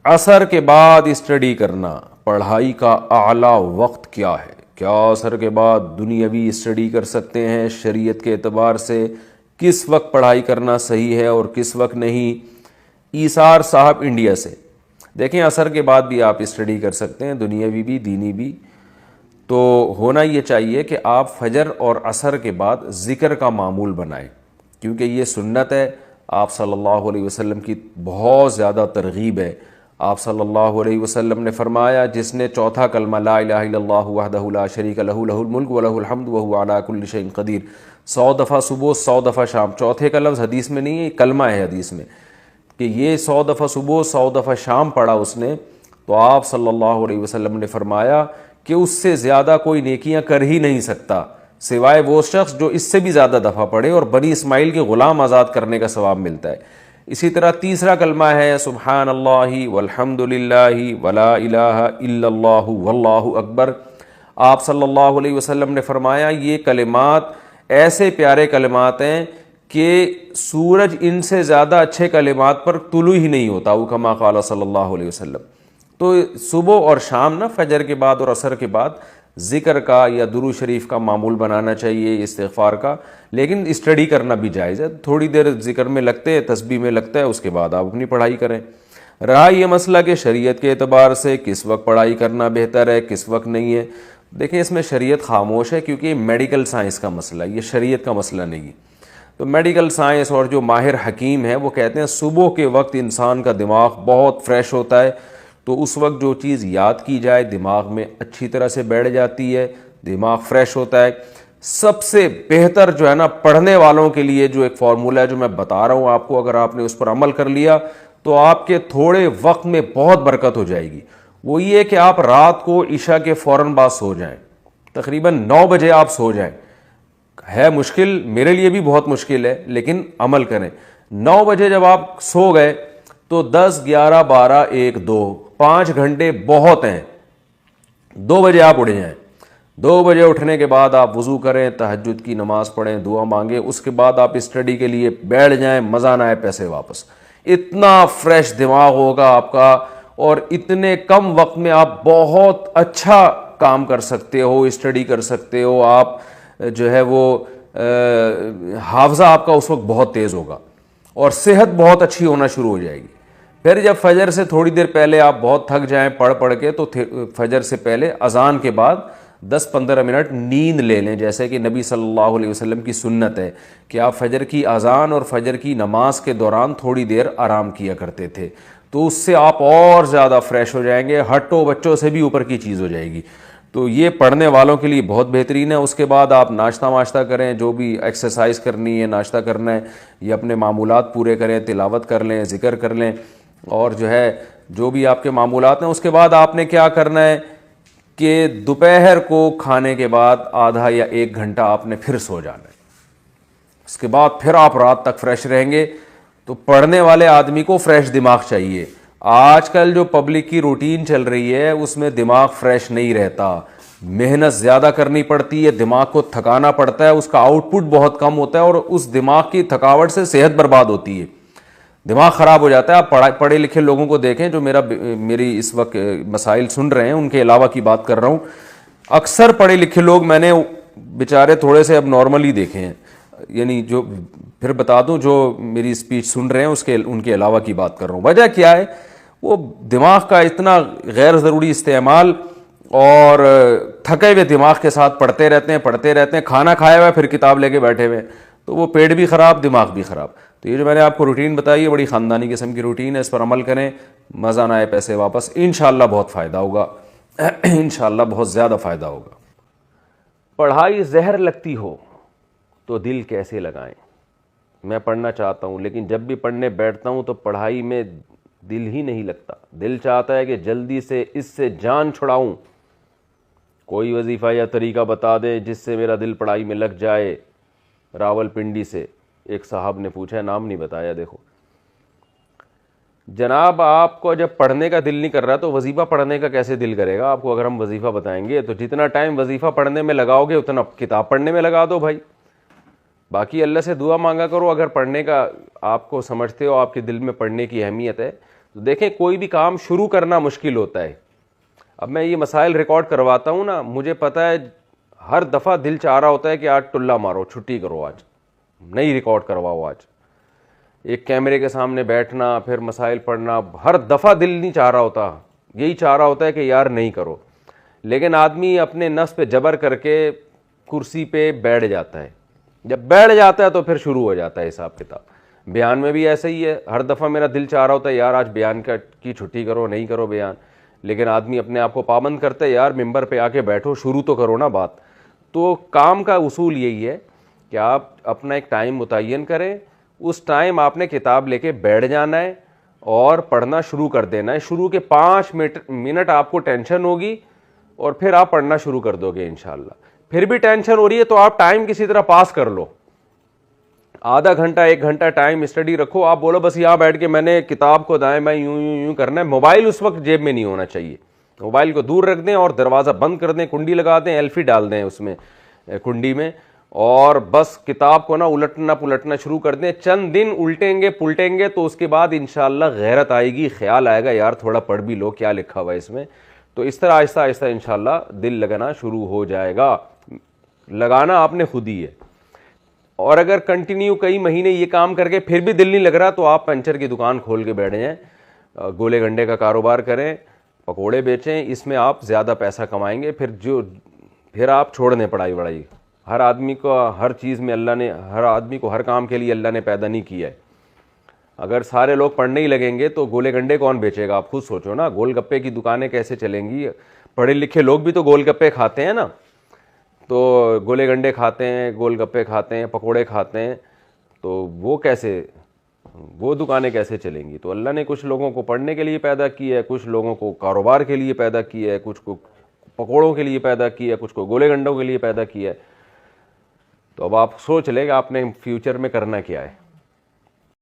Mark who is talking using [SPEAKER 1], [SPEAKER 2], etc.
[SPEAKER 1] عصر کے بعد اسٹڈی کرنا، پڑھائی کا اعلیٰ وقت کیا ہے؟ کیا عصر کے بعد دنیاوی اسٹڈی کر سکتے ہیں؟ شریعت کے اعتبار سے کس وقت پڑھائی کرنا صحیح ہے اور کس وقت نہیں؟ ایثار صاحب انڈیا سے، دیکھیں عصر کے بعد بھی آپ اسٹڈی کر سکتے ہیں، دنیاوی بھی دینی بھی۔ تو ہونا یہ چاہیے کہ آپ فجر اور عصر کے بعد ذکر کا معمول بنائیں، کیونکہ یہ سنت ہے، آپ صلی اللہ علیہ وسلم کی بہت زیادہ ترغیب ہے۔ آپ صلی اللہ علیہ وسلم نے فرمایا جس نے چوتھا کلمہ لا الہ الا اللہ وحدہ لا شریک لہ لہ الملک ولہ الحمد وہو علی کل شیء قدیر، 100 دفعہ صبح 100 دفعہ شام، چوتھے کا لفظ حدیث میں نہیں ہے، کلمہ ہے حدیث میں، کہ یہ 100 دفعہ صبح 100 دفعہ شام پڑھا اس نے، تو آپ صلی اللہ علیہ وسلم نے فرمایا کہ اس سے زیادہ کوئی نیکیاں کر ہی نہیں سکتا سوائے وہ شخص جو اس سے بھی زیادہ دفعہ پڑھے، اور بنی اسماعیل کے غلام آزاد کرنے کا ثواب ملتا ہے۔ اسی طرح تیسرا کلمہ ہے سبحان اللہ والحمد للہ ولا الہ الا اللہ واللہ اکبر۔ آپ صلی اللہ علیہ وسلم نے فرمایا یہ کلمات ایسے پیارے کلمات ہیں کہ سورج ان سے زیادہ اچھے کلمات پر طلوع ہی نہیں ہوتا، وہ کما قال صلی اللہ علیہ وسلم۔ تو صبح اور شام نا، فجر کے بعد اور عصر کے بعد ذکر کا یا درود شریف کا معمول بنانا چاہیے، استغفار کا، لیکن اسٹڈی کرنا بھی جائز ہے، تھوڑی دیر ذکر میں لگتے ہیں، تسبیح میں لگتا ہے، اس کے بعد آپ اپنی پڑھائی کریں۔ رہا یہ مسئلہ کہ شریعت کے اعتبار سے کس وقت پڑھائی کرنا بہتر ہے کس وقت نہیں ہے، دیکھیں اس میں شریعت خاموش ہے، کیونکہ یہ میڈیکل سائنس کا مسئلہ ہے، یہ شریعت کا مسئلہ نہیں ہے۔ تو میڈیکل سائنس اور جو ماہر حکیم ہیں وہ کہتے ہیں صبح کے وقت انسان کا دماغ بہت فریش ہوتا ہے، تو اس وقت جو چیز یاد کی جائے دماغ میں اچھی طرح سے بیٹھ جاتی ہے، دماغ فریش ہوتا ہے۔ سب سے بہتر جو ہے نا پڑھنے والوں کے لیے جو ایک فارمولہ ہے جو میں بتا رہا ہوں آپ کو، اگر آپ نے اس پر عمل کر لیا تو آپ کے تھوڑے وقت میں بہت برکت ہو جائے گی۔ وہ یہ کہ آپ رات کو عشاء کے فوراً بعد سو جائیں، تقریباً 9 بجے آپ سو جائیں۔ ہے مشکل، میرے لیے بھی بہت مشکل ہے، لیکن عمل کریں۔ 9 بجے جب آپ سو گئے تو 10 11 12 1 2 5 گھنٹے بہت ہیں۔ 2 بجے آپ اٹھ جائیں، 2 بجے اٹھنے کے بعد آپ وضو کریں، تہجد کی نماز پڑھیں، دعا مانگیں، اس کے بعد آپ اسٹڈی کے لیے بیٹھ جائیں، مزہ نہ آئے پیسے واپس۔ اتنا فریش دماغ ہوگا آپ کا، اور اتنے کم وقت میں آپ بہت اچھا کام کر سکتے ہو، اسٹڈی کر سکتے ہو، آپ جو ہے وہ حافظہ آپ کا اس وقت بہت تیز ہوگا، اور صحت بہت اچھی ہونا شروع ہو جائے گی۔ پھر جب فجر سے تھوڑی دیر پہلے آپ بہت تھک جائیں پڑھ کے، تو فجر سے پہلے اذان کے بعد 10-15 منٹ نیند لے لیں، جیسے کہ نبی صلی اللہ علیہ وسلم کی سنت ہے کہ آپ فجر کی اذان اور فجر کی نماز کے دوران تھوڑی دیر آرام کیا کرتے تھے، تو اس سے آپ اور زیادہ فریش ہو جائیں گے، ہٹو بچوں سے بھی اوپر کی چیز ہو جائے گی۔ تو یہ پڑھنے والوں کے لیے بہت بہترین ہے۔ اس کے بعد آپ ناشتہ کریں، جو بھی ایکسرسائز کرنی ہے، ناشتہ کرنا ہے، یہ اپنے معمولات پورے کریں، تلاوت کر لیں، ذکر کر لیں، اور جو ہے جو بھی آپ کے معمولات ہیں۔ اس کے بعد آپ نے کیا کرنا ہے کہ دوپہر کو کھانے کے بعد آدھا یا 1 گھنٹہ آپ نے پھر سو جانا ہے، اس کے بعد پھر آپ رات تک فریش رہیں گے۔ تو پڑھنے والے آدمی کو فریش دماغ چاہیے۔ آج کل جو پبلک کی روٹین چل رہی ہے اس میں دماغ فریش نہیں رہتا، محنت زیادہ کرنی پڑتی ہے، دماغ کو تھکانا پڑتا ہے، اس کا آؤٹ پٹ بہت کم ہوتا ہے، اور اس دماغ کی تھکاوٹ سے صحت برباد ہوتی ہے، دماغ خراب ہو جاتا ہے۔ آپ پڑھے لکھے لوگوں کو دیکھیں جو میری اس وقت مسائل سن رہے ہیں، ان کے علاوہ کی بات کر رہا ہوں، اکثر پڑھے لکھے لوگ میں نے بیچارے تھوڑے سے اب نارمل ہی دیکھے ہیں، یعنی جو پھر بتا دوں جو میری اسپیچ سن رہے ہیں ان کے علاوہ کی بات کر رہا ہوں۔ وجہ کیا ہے؟ وہ دماغ کا اتنا غیر ضروری استعمال، اور تھکے ہوئے دماغ کے ساتھ پڑھتے رہتے ہیں، کھانا کھایا ہوا پھر کتاب لے کے بیٹھے ہوئے، تو وہ پیٹ بھی خراب دماغ بھی خراب۔ تو یہ جو میں نے آپ کو روٹین بتائی ہے بڑی خاندانی قسم کی روٹین ہے، اس پر عمل کریں، مزہ نہ آئے پیسے واپس، انشاءاللہ بہت فائدہ ہوگا، انشاءاللہ بہت زیادہ فائدہ ہوگا۔ پڑھائی زہر لگتی ہو تو دل کیسے لگائیں؟ میں پڑھنا چاہتا ہوں لیکن جب بھی پڑھنے بیٹھتا ہوں تو پڑھائی میں دل ہی نہیں لگتا، دل چاہتا ہے کہ جلدی سے اس سے جان چھڑاؤں، کوئی وظیفہ یا طریقہ بتا دیں جس سے میرا دل پڑھائی میں لگ جائے۔ راول پنڈی سے ایک صاحب نے پوچھا، نام نہیں بتایا۔ دیکھو جناب، آپ کو جب پڑھنے کا دل نہیں کر رہا تو وظیفہ پڑھنے کا کیسے دل کرے گا؟ آپ کو اگر ہم وظیفہ بتائیں گے تو جتنا ٹائم وظیفہ پڑھنے میں لگاؤ گے اتنا کتاب پڑھنے میں لگا دو بھائی، باقی اللہ سے دعا مانگا کرو۔ اگر پڑھنے کا آپ کو سمجھتے ہو آپ کے دل میں پڑھنے کی اہمیت ہے تو دیکھیں کوئی بھی کام شروع کرنا مشکل ہوتا ہے. اب میں یہ مسائل ریکارڈ کرواتا ہوں نا, مجھے پتہ ہے ہر دفعہ دل چاہ رہا ہوتا ہے کہ آج ٹلا مارو, چھٹی کرو, آج نہیں ریکارڈ کرواؤ. آج ایک کیمرے کے سامنے بیٹھنا پھر مسائل پڑھنا, ہر دفعہ دل نہیں چاہ رہا ہوتا, یہی چاہ رہا ہوتا ہے کہ یار نہیں کرو. لیکن آدمی اپنے نفس پہ جبر کر کے کرسی پہ بیٹھ جاتا ہے. جب بیٹھ جاتا ہے تو پھر شروع ہو جاتا ہے حساب کتاب. بیان میں بھی ایسا ہی ہے, ہر دفعہ میرا دل چاہ رہا ہوتا ہے یار آج بیان کی چھٹی کرو, نہیں کرو بیان, لیکن آدمی اپنے آپ کو پابند کرتا ہے یار ممبر پہ آ کے بیٹھو, شروع تو کرو نا بات. تو کام کا اصول یہی ہے کہ آپ اپنا ایک ٹائم متعین کریں, اس ٹائم آپ نے کتاب لے کے بیٹھ جانا ہے اور پڑھنا شروع کر دینا ہے. شروع کے 5 منٹ آپ کو ٹینشن ہوگی اور پھر آپ پڑھنا شروع کر دو گے انشاءاللہ. پھر بھی ٹینشن ہو رہی ہے تو آپ ٹائم کسی طرح پاس کر لو, آدھا گھنٹہ 1 گھنٹہ ٹائم اسٹڈی رکھو. آپ بولو بس یہاں بیٹھ کے میں نے کتاب کو دائیں بائیں یوں یوں یوں کرنا ہے. موبائل اس وقت جیب میں نہیں ہونا چاہیے, موبائل کو دور رکھ دیں اور دروازہ بند کر دیں, کنڈی لگا دیں, ایلفی ڈال دیں اس میں کنڈی میں, اور بس کتاب کو نا الٹنا پلٹنا شروع کر دیں. چند دن الٹیں گے پلٹیں گے تو اس کے بعد انشاءاللہ غیرت آئے گی, خیال آئے گا یار تھوڑا پڑھ بھی لو کیا لکھا ہوا ہے اس میں. تو اس طرح آہستہ آہستہ انشاءاللہ دل لگنا شروع ہو جائے گا. لگانا آپ نے خود ہی ہے. اور اگر کنٹینیو کئی مہینے یہ کام کر کے پھر بھی دل نہیں لگ رہا تو آپ پنچر کی دکان کھول کے بیٹھ جائیں, گولے گنڈے کا کاروبار کریں, پکوڑے بیچیں, اس میں آپ زیادہ پیسہ کمائیں گے. پھر آپ چھوڑ دیں پڑھائی وڑھائی. ہر آدمی کو ہر چیز میں ہر آدمی کو ہر کام کے لیے اللہ نے پیدا نہیں کیا ہے. اگر سارے لوگ پڑھنے ہی لگیں گے تو گولے گنڈے کون بیچے گا؟ آپ خود سوچو نا, گول گپے کی دکانیں کیسے چلیں گی؟ پڑھے لکھے لوگ بھی تو گول گپے کھاتے ہیں نا, تو گولے گنڈے کھاتے ہیں, گول گپے کھاتے ہیں, پکوڑے کھاتے ہیں, تو وہ دکانیں کیسے چلیں گی؟ تو اللہ نے کچھ لوگوں کو پڑھنے کے لیے پیدا کیا ہے, کچھ لوگوں کو کاروبار کے لیے پیدا کیا ہے, کچھ کو پکوڑوں کے لیے پیدا کیا ہے, کچھ کو گولے گنڈوں کے لیے پیدا کیا ہے. تو اب آپ سوچ لیں کہ آپ نے فیوچر میں کرنا کیا ہے.